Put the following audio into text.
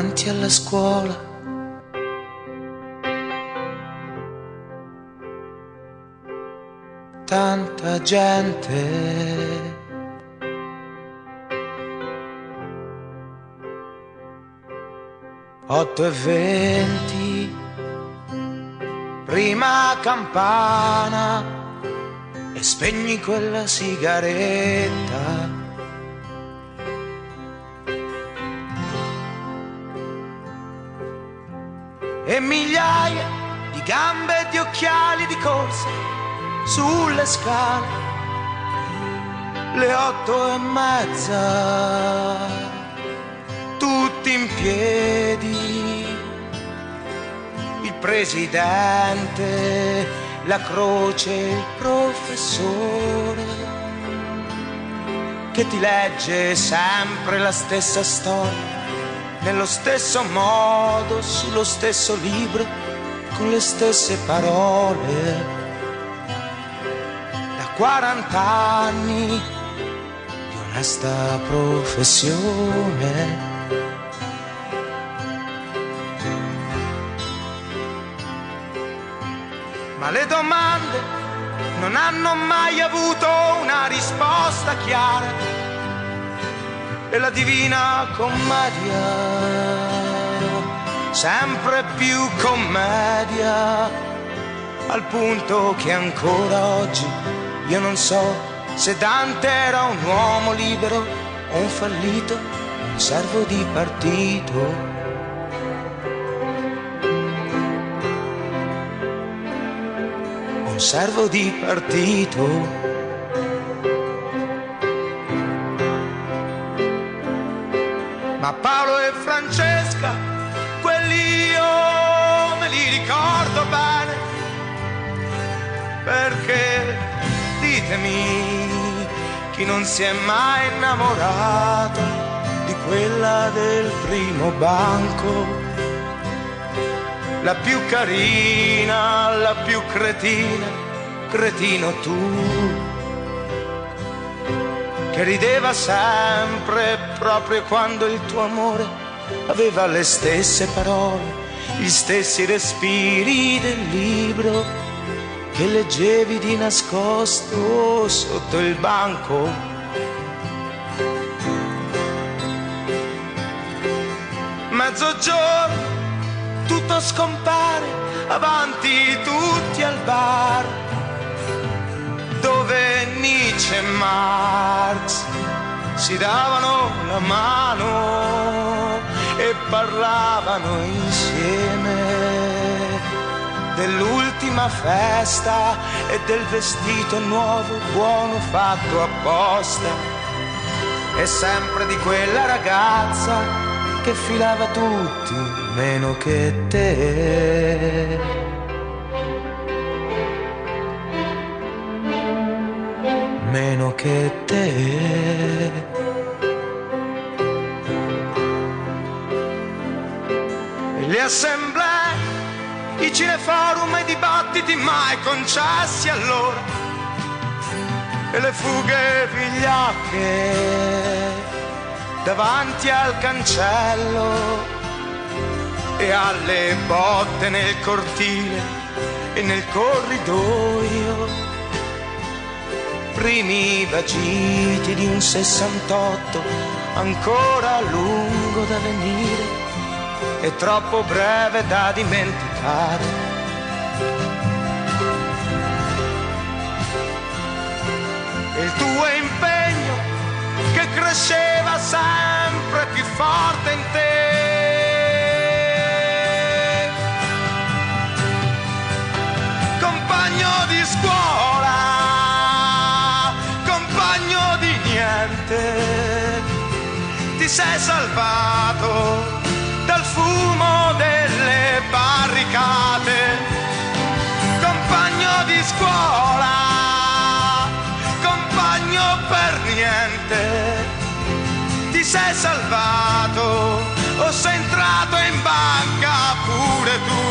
davanti alla scuola. Tanta gente. 8:20, prima campana e spegni quella sigaretta. E migliaia di gambe e di occhiali di corsa sulle scale, le 8:30, tutti in piedi, il presidente, la croce, il professore, che ti legge sempre la stessa storia, nello stesso modo, sullo stesso libro, con le stesse parole, da 40 anni di onesta professione. Ma le domande non hanno mai avuto una risposta chiara. E la divina commedia, sempre più commedia, al punto che ancora oggi io non so se Dante era un uomo libero o un fallito, un servo di partito. Un servo di partito. Ma Paolo e Francesca, quelli io me li ricordo bene, perché ditemi chi non si è mai innamorato di quella del primo banco, la più carina, la più cretina, cretino tu, che rideva sempre proprio quando il tuo amore aveva le stesse parole, gli stessi respiri del libro che leggevi di nascosto sotto il banco. Mezzogiorno, tutto scompare, avanti tutti al bar, dove Nietzsche e Marx si davano la mano e parlavano insieme dell'ultima festa e del vestito nuovo, buono, fatto apposta, e sempre di quella ragazza che filava tutti meno che te. Meno che te. E le assemblee, i cineforum e i dibattiti mai concessi allora, e le fughe vigliacche davanti al cancello, e alle botte nel cortile e nel corridoio, primi vagiti di un 68 ancora lungo da venire e troppo breve da dimenticare. E il tuo impegno che cresceva sempre più forte in te, compagno di scuola, ti sei salvato dal fumo delle barricate, compagno di scuola, compagno per niente, ti sei salvato, o sei entrato in banca pure tu.